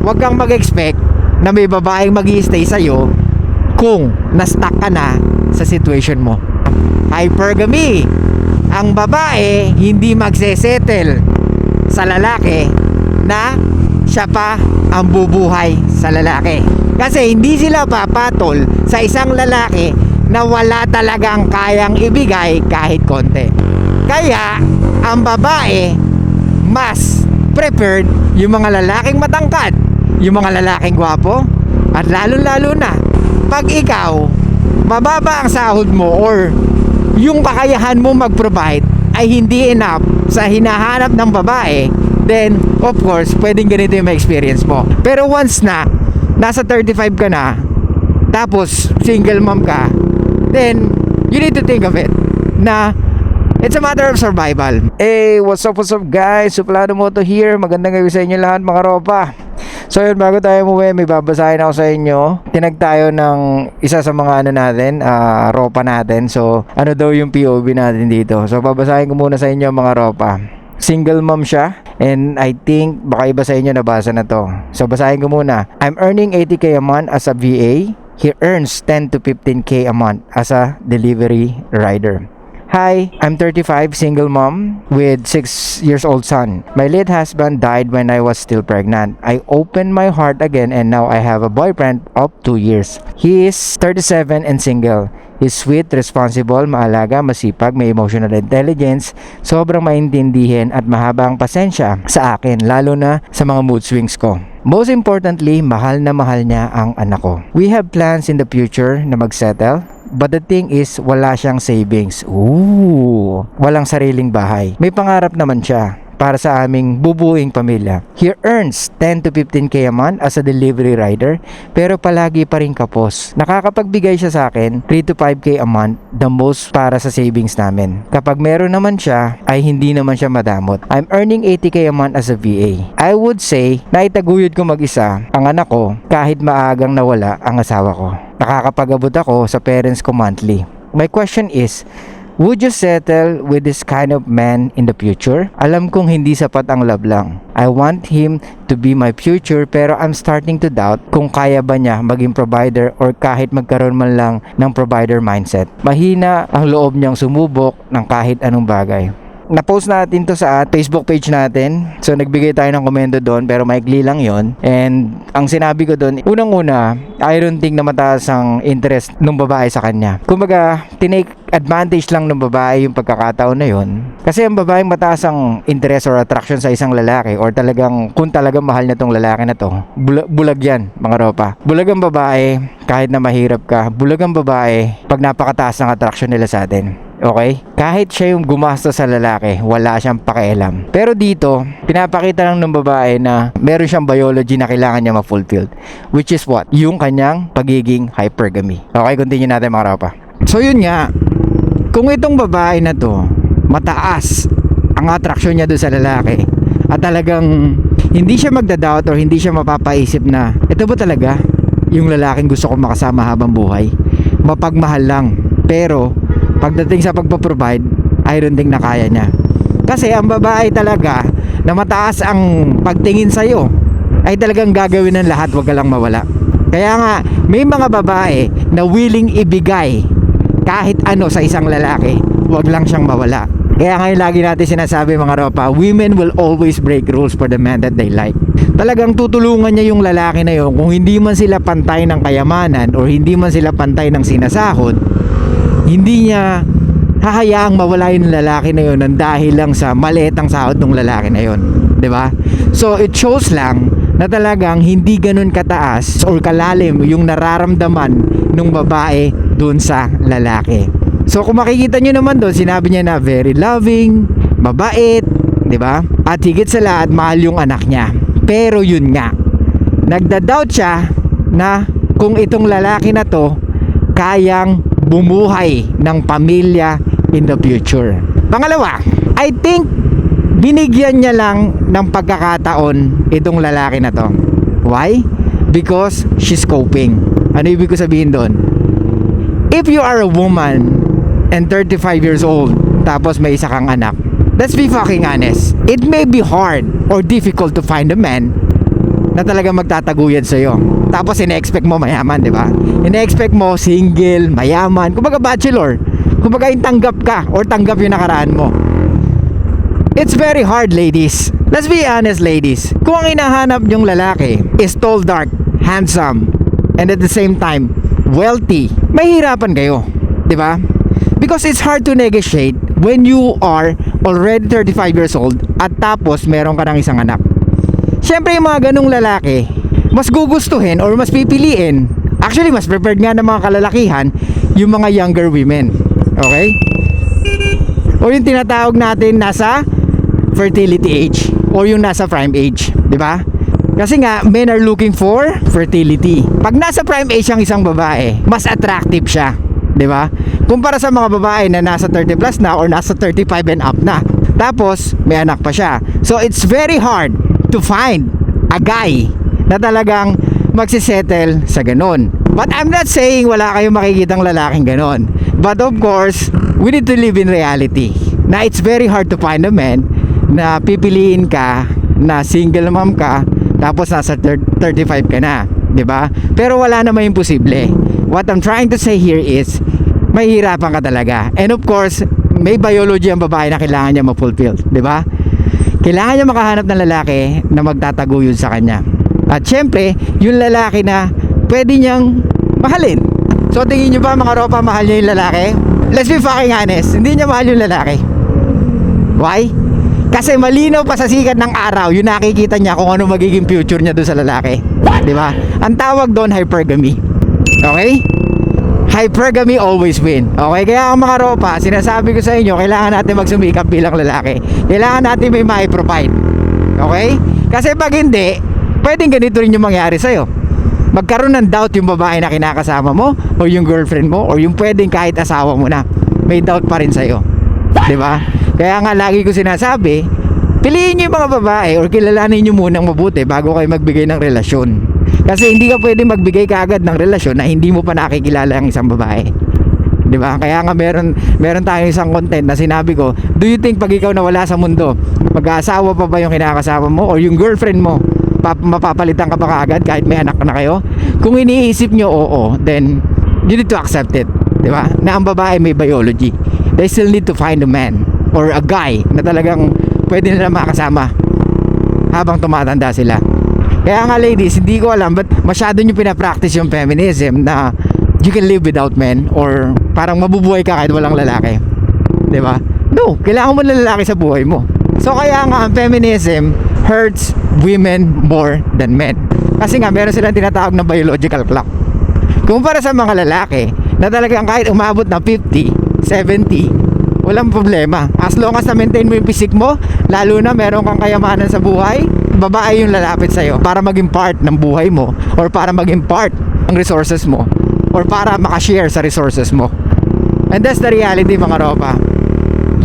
Huwag kang mag-expect na may babaeng mag-i-stay sa'yo kung na-stuck ka na sa situation mo. Hypergamy. Ang babae hindi magsesettle sa lalaki na siya pa ang bubuhay sa lalaki. Kasi hindi sila papatol sa isang lalaki na wala talagang kayang ibigay kahit konti. Kaya ang babae mas preferred yung mga lalaking matangkad, yung mga lalaking gwapo, at lalo-lalo na pag ikaw mababa ang sahod mo or yung kakayahan mo mag-provide ay hindi enough sa hinahanap ng babae, then of course pwedeng ganito yung ma-experience mo. Pero once na nasa 35 ka na, tapos single mom ka, then you need to think of it na it's a matter of survival. Hey, what's up guys? Suplado Moto here. Magandang gabi sa inyo lahat mga ropa. So yun, bago tayo umuwi, may babasahin ako sa inyo. Tinag tayo ng isa sa mga ropa natin. So ano daw yung POV natin dito. So babasahin ko muna sa inyo mga ropa. Single mom siya, and I think baka iba sa inyo nabasa na to. So basahin ko muna. I'm earning 80k a month as a VA. He earns 10 to 15k a month as a delivery rider. Hi, I'm 35, single mom with 6 years old son. My late husband died when I was still pregnant. I opened my heart again and now I have a boyfriend of 2 years. He is 37 and single. He's sweet, responsible, maalaga, masipag, may emotional intelligence, sobrang maintindihin at mahaba ang pasensya sa akin, lalo na sa mga mood swings ko. Most importantly, mahal na mahal niya ang anak ko. We have plans in the future na mag-settle. But the thing is, wala siyang savings. Walang sariling bahay. May pangarap naman siya para sa aming bubuing pamilya. He earns 10 to 15k a month as a delivery rider, pero palagi pa rin kapos. Nakakapagbigay siya sa akin 3 to 5k a month, the most para sa savings namin. Kapag meron naman siya, ay hindi naman siya madamot. I'm earning 80k a month as a VA. I would say, naitaguyod ko mag-isa ang anak ko kahit maagang nawala ang asawa ko. Nakakapag-abot ako sa parents ko monthly. My question is, would you settle with this kind of man in the future? Alam kong hindi sapat ang love lang. I want him to be my future, pero I'm starting to doubt kung kaya ba niya maging provider or kahit magkaroon man lang ng provider mindset. Mahina ang loob niyang sumubok ng kahit anong bagay. Na-post natin to sa Facebook page natin. So nagbigay tayo ng komento doon, pero maikli lang yon. And ang sinabi ko doon, unang-una, I don't think na mataas ang interest ng babae sa kanya. Kumbaga, tinake advantage lang ng babae yung pagkakataon na yon. Kasi ang babaeng mataas ang interest or attraction sa isang lalaki, or talagang kung talagang mahal niya tong lalaki na to, bulag yan mga ropa. Bulag ang babae kahit na mahirap ka. Bulag ang babae pag napakataas ng attraction nila sa atin. Okay? Kahit siya yung gumastos sa lalaki, wala siyang pakialam. Pero dito, pinapakita lang ng babae na meron siyang biology na kailangan niya ma-fulfilled. Which is what? Yung kanyang pagiging hypergamy. Okay, continue natin mga ropa. So yun nga, kung itong babae na to, mataas ang attraction niya doon sa lalaki, at talagang hindi siya magda-doubt or hindi siya mapapaisip na, ito ba talaga yung lalaking gusto ko makasama habang buhay? Mapagmahal lang. Pero pagdating sa pagpo-provide, I don't think na kaya niya. Kasi ang babae talaga na mataas ang pagtingin sa'yo ay talagang gagawin ng lahat, wag ka lang mawala. Kaya nga, may mga babae na willing ibigay kahit ano sa isang lalaki, wag lang siyang mawala. Kaya ngayon lagi natin sinasabi mga ropa, women will always break rules for the man that they like. Talagang tutulungan niya yung lalaki na yun kung hindi man sila pantay ng kayamanan or hindi man sila pantay ng sinasahod. Hindi niya hahayaang mawala yung lalaki na yun ng dahil lang sa maliit ang sahod ng lalaki na yun, 'di ba? So it shows lang na talagang hindi ganun kataas or kalalim yung nararamdaman ng babae dun sa lalaki. So kung makikita nyo naman doon, sinabi niya na very loving, mabait, 'di ba? At higit sa lahat, mahal yung anak niya. Pero yun nga, nagda-doubt siya na kung itong lalaki na to kayang bumuhay ng pamilya in the future. Pangalawa, I think binigyan niya lang ng pagkakataon itong lalaki na to. Why? Because she's coping. Ano ibig ko sabihin doon? If you are a woman and 35 years old, tapos may isa kang anak, let's be fucking honest. It may be hard or difficult to find a man na talagang magtataguyod sa'yo. Tapos ine-expect mo mayaman, di ba? Ine-expect mo single, mayaman, kumbaga bachelor. Kumbaga yung tanggap ka or tanggap yung nakaraan mo. It's very hard, ladies. Let's be honest, ladies. Kung ang hinahanap yung lalaki is tall, dark, handsome, and at the same time, wealthy, mahihirapan kayo. Di ba? Because it's hard to negotiate when you are already 35 years old at tapos meron ka ng isang anak. Siyempre yung mga ganung lalaki, mas gugustuhin or mas pipiliin, actually mas prepared nga ng mga kalalakihan, yung mga younger women. Okay? O yung tinatawag natin nasa fertility age or yung nasa prime age, di ba? Kasi nga men are looking for fertility. Pag nasa prime age ang isang babae, mas attractive siya, di ba? Kumpara sa mga babae na nasa 30 plus na or nasa 35 and up na. Tapos may anak pa siya. So it's very hard to find a guy na talagang magsisettle sa ganon. But I'm not saying wala kayong makikitang lalaking ganon. But of course, we need to live in reality. Na it's very hard to find a man na pipiliin ka na single mom ka tapos nasa 35 ka na, 'di ba? Pero wala namang imposible. What I'm trying to say here is mahihirapan ka talaga. And of course, may biology ang babae na kailangan niya ma-fulfill, 'di ba? Kailangan niya makahanap ng lalaki na magtataguyod sa kanya. At syempre, yung lalaki na pwede niyang mahalin. So tingin niyo ba mga ropa, mahal niya yung lalaki? Let's be fucking honest, hindi niya mahal yung lalaki. Why? Kasi malinaw pa sa sikat ng araw yung nakikita niya kung ano magiging future niya doon sa lalaki. Di ba? Ang tawag doon hypergamy. Okay? Hypergamy always win. Okay? Kaya ang mga ropa, sinasabi ko sa inyo, kailangan natin magsumikap bilang lalaki. Kailangan natin may mai-provide. Okay? Kasi pag hindi, pwedeng ganito rin yung mangyari sa'yo. Magkaroon ng doubt yung babae na kinakasama mo o yung girlfriend mo o yung pwedeng kahit asawa mo na. May doubt pa rin sa'yo. Di ba? Kaya nga lagi ko sinasabi, piliin nyo yung mga babae or kilalanin nyo munang mabuti bago kayo magbigay ng relasyon. Kasi hindi ka pwede magbigay kaagad ng relasyon na hindi mo pa nakikilala ang isang babae. Di ba? Kaya nga meron tayong isang content na sinabi ko, do you think pag ikaw nawala sa mundo, mag-aasawa pa ba yung kinakasama mo or yung girlfriend mo, mapapalitan ka pa kaagad kahit may anak na kayo? Kung iniisip nyo oo, then you need to accept it. Di ba? Na ang babae may biology. They still need to find a man or a guy na talagang pwede nila makasama habang tumatanda sila. Kaya nga ladies, hindi ko alam ba't masyado nyo pinapractice yung feminism na you can live without men or parang mabubuhay ka kahit walang lalaki. Diba? No, kailangan mo ng lalaki sa buhay mo. So kaya nga ang feminism hurts women more than men. Kasi nga meron silang tinatawag na biological clock. Kumpara sa mga lalaki na talagang kahit umabot na 50, 70, walang problema. As long as na-maintain mo yung physique mo, lalo na meron kang kayamanan sa buhay, babae yung lalapit sa'yo para maging part ng buhay mo or para maging part ng resources mo or para makashare sa resources mo. And that's the reality mga ropa.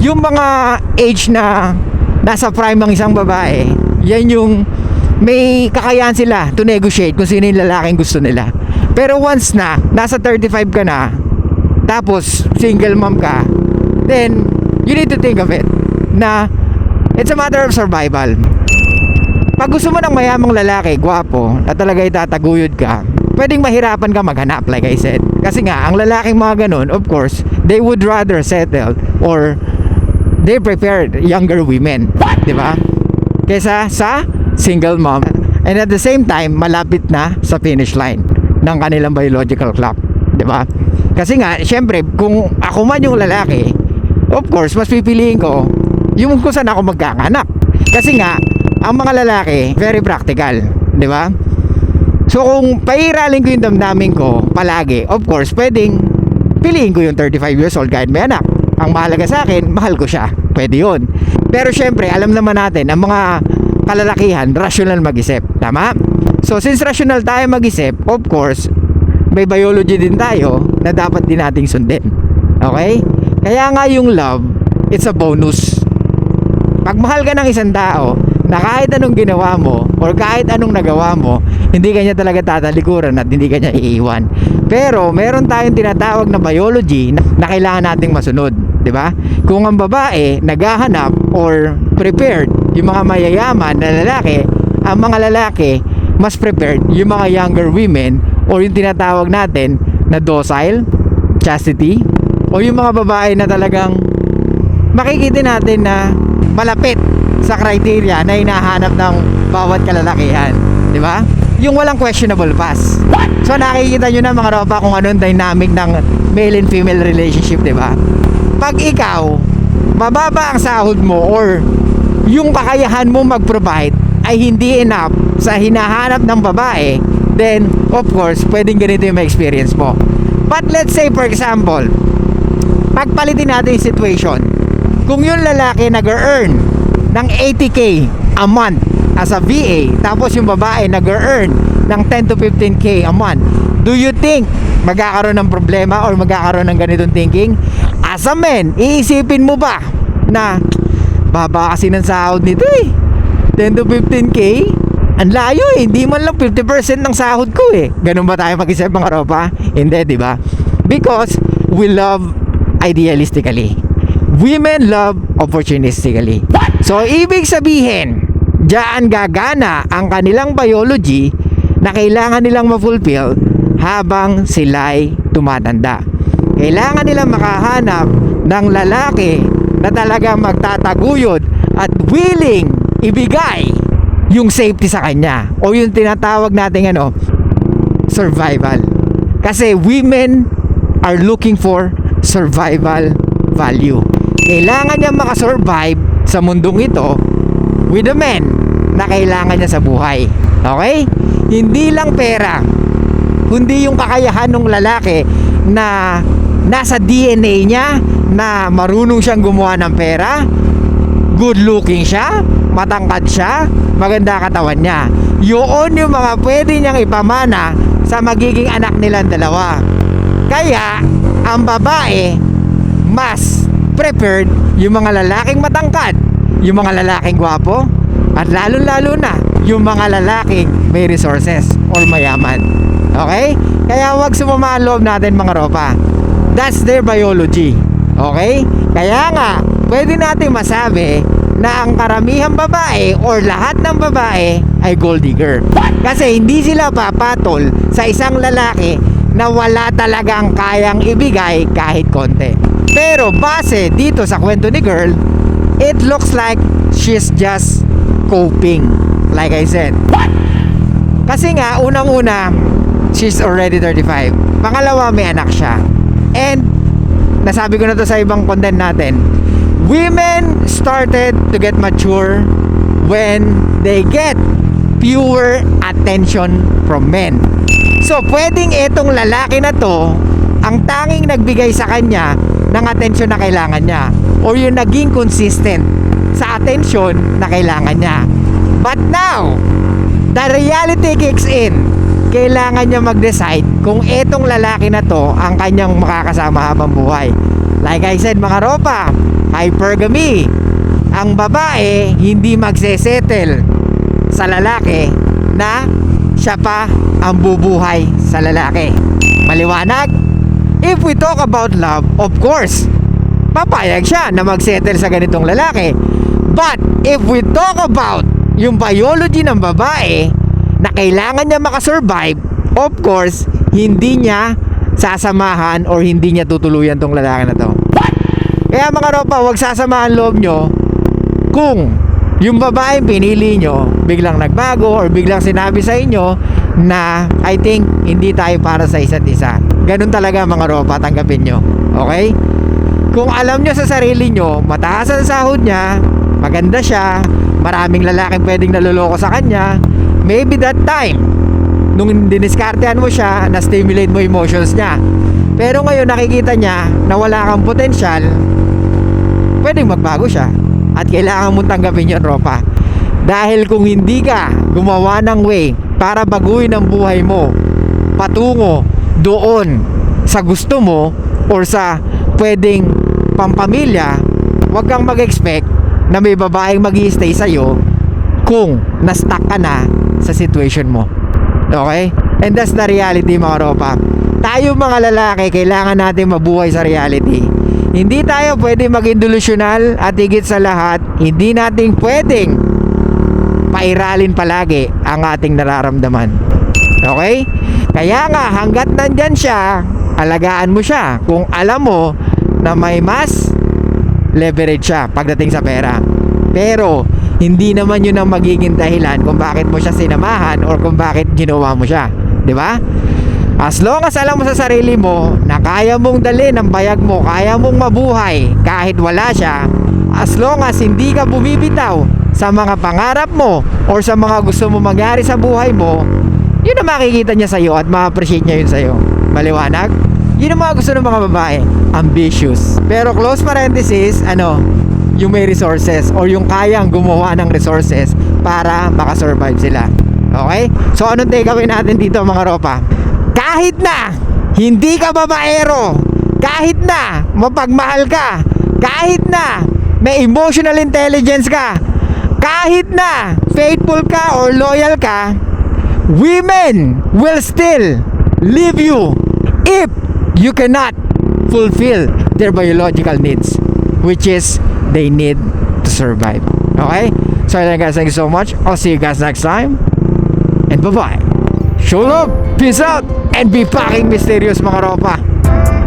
Yung mga age na nasa prime ng isang babae, yan yung may kakayahan sila to negotiate kung sino yung lalaking gusto nila. Pero once na nasa 35 ka na, tapos single mom ka, then you need to think of it na it's a matter of survival. Pag gusto mo ng mayamang lalaki, gwapo, na talaga itataguyod ka, pwedeng mahirapan ka maghanap like I said. Kasi nga, ang lalaking mga ganun, of course, they would rather settle or they prepared younger women, di ba? Kesa sa single mom. And at the same time, malapit na sa finish line ng kanilang biological clock, di ba? Kasi nga, syempre, kung ako man yung lalaki, of course, mas pipiliin ko yung kung saan ako magkakanak. Kasi nga, ang mga lalaki, very practical, di ba? So kung pairalin ko yung damdamin ko palagi, of course, pwedeng piliin ko yung 35 years old kahit may anak. Ang mahalaga sa akin, mahal ko siya. Pwede yun. Pero syempre, alam naman natin, ang mga kalalakihan, rational mag-isip. Tama? So since rational tayo mag-isip, of course, may biology din tayo na dapat din nating sundin. Okay? Kaya nga yung love, it's a bonus. Pag mahal ka ng isang tao, na kahit anong ginawa mo or kahit anong nagawa mo, hindi kanya talaga tatalikuran at hindi kanya iiwan. Pero meron tayong tinatawag na biology na kailangan nating masunod, di ba? Kung ang babae naghahanap or prepared yung mga mayayaman na lalaki, ang mga lalaki mas prepared yung mga younger women or yung tinatawag natin na docile, chastity, o yung mga babae na talagang makikita natin na malapit sa criteria na hinahanap ng bawat kalalakihan, di ba? Yung walang questionable past. So nakikita nyo na mga ropa kung anong dynamic ng male and female relationship, di ba? Pag ikaw mababa ang sahod mo or yung kakayahan mo mag-provide ay hindi enough sa hinahanap ng babae, then of course pwedeng ganito yung experience mo. But let's say for example, pagpalitin natin yung situation, kung yung lalaki nag-earn ng 80k a month as a VA, tapos yung babae nag-earn ng 10 to 15k a month, do you think magkakaroon ng problema or magkakaroon ng ganitong thinking? As a man, iisipin mo ba na baba kasi ng sahod nito 10 to 15k? Ang layo hindi man lang 50% ng sahod ko Ganun ba tayo mag-isip mga ropa? Hindi, di ba? Because we love idealistically. Women love opportunistically. So, ibig sabihin, diyan gagana ang kanilang biology na kailangan nilang ma-fulfill habang sila'y tumatanda. Kailangan nilang makahanap ng lalaki na talagang magtataguyod at willing ibigay yung safety sa kanya o yung tinatawag nating survival. Kasi women are looking for survival value. Kailangan niya makasurvive sa mundong ito with the men na kailangan niya sa buhay. Okay? Hindi lang pera, kundi yung kakayahan ng lalaki na nasa DNA niya na marunong siyang gumawa ng pera, good looking siya, matangkad siya, maganda katawan niya. Yun yung mga pwede niyang ipamana sa magiging anak nilang dalawa. Kaya ang babae mas prepared yung mga lalaking matangkad, yung mga lalaking gwapo, at lalo-lalo na yung mga lalaking may resources or mayaman. Okay? Kaya wag sumama ang loob natin mga ropa. That's their biology. Okay? Kaya nga, pwede natin masabi na ang karamihang babae or lahat ng babae ay gold digger. Kasi hindi sila papatol sa isang lalaki na wala talagang kayang ibigay kahit konti. Pero base dito sa kwento ni girl, it looks like she's just coping. Like I said. Kasi nga, unang-una, she's already 35. Pangalawa, may anak siya. And, nasabi ko na to sa ibang content natin, women started to get mature when they get pure attention from men. So, pwedeng etong lalaki na to ang tanging nagbigay sa kanya ng atensyon na kailangan niya or yung naging consistent sa atensyon na kailangan niya. But now, the reality kicks in. Kailangan niya mag-decide kung etong lalaki na to ang kanyang makakasama habang buhay. Like I said mga ropa, hypergamy. Ang babae hindi magsesettle sa lalaki na siya pa ang bubuhay sa lalaki. Maliwanag? If we talk about love, of course, papayag siya na magsettle sa ganitong lalaki. But if we talk about yung biology ng babae na kailangan niya makasurvive, of course, hindi niya sasamahan or hindi niya tutuluyan tong lalaki na to. Kaya mga ropa, wag sasamahan loob nyo kung yung babae pinili nyo biglang nagbago or biglang sinabi sa inyo na I think hindi tayo para sa isa't isa. Ganun talaga mga ropa, tanggapin nyo. Okay? Kung alam nyo sa sarili nyo, mataas ang sahod niya, maganda siya, maraming lalaking pwedeng naluloko sa kanya, maybe that time nung diniskartehan mo siya, na-stimulate mo emotions niya. Pero ngayon nakikita niya na wala kang potensyal, pwedeng magbago siya. At kailangan mong tanggapin yun, ropa. Dahil kung hindi ka gumawa ng way para baguhin ang buhay mo patungo doon sa gusto mo or sa pwedeng pampamilya, huwag kang mag-expect na may babaeng mag-i-stay sa'yo kung na-stuck ka na sa situation mo. Okay? And that's the reality mga ropa. Tayo mga lalaki, kailangan natin mabuhay sa reality. Hindi tayo pwede maging delusional at higit sa lahat, hindi natin pwedeng pairalin palagi ang ating nararamdaman. Okay? Kaya nga, hanggat nandyan siya, alagaan mo siya. Kung alam mo na may mas leverage siya pagdating sa pera. Pero, hindi naman yun ang magiging dahilan kung bakit mo siya sinamahan or kung bakit ginawa mo siya. Di ba? As long as alam mo sa sarili mo na kaya mong dalhin ang bayag mo, kaya mong mabuhay kahit wala siya, as long as hindi ka bumibitaw sa mga pangarap mo or sa mga gusto mo mangyari sa buhay mo, yun ang makikita niya sa'yo at ma-appreciate niya yun sa'yo. Maliwanag? Yun ang mga gusto ng mga babae. Ambitious. Pero close parenthesis, yung may resources or yung kayang gumawa ng resources para makasurvive sila. Okay? So, anong takeaway natin dito mga ropa? Kahit na hindi ka babaero, kahit na mapagmahal ka, kahit na may emotional intelligence ka, kahit na faithful ka or loyal ka, women will still leave you if you cannot fulfill their biological needs, which is they need to survive. Okay? So guys, thank you so much. I'll see you guys next time. And bye-bye. Show love, peace out, and be fucking mysterious mga ropa.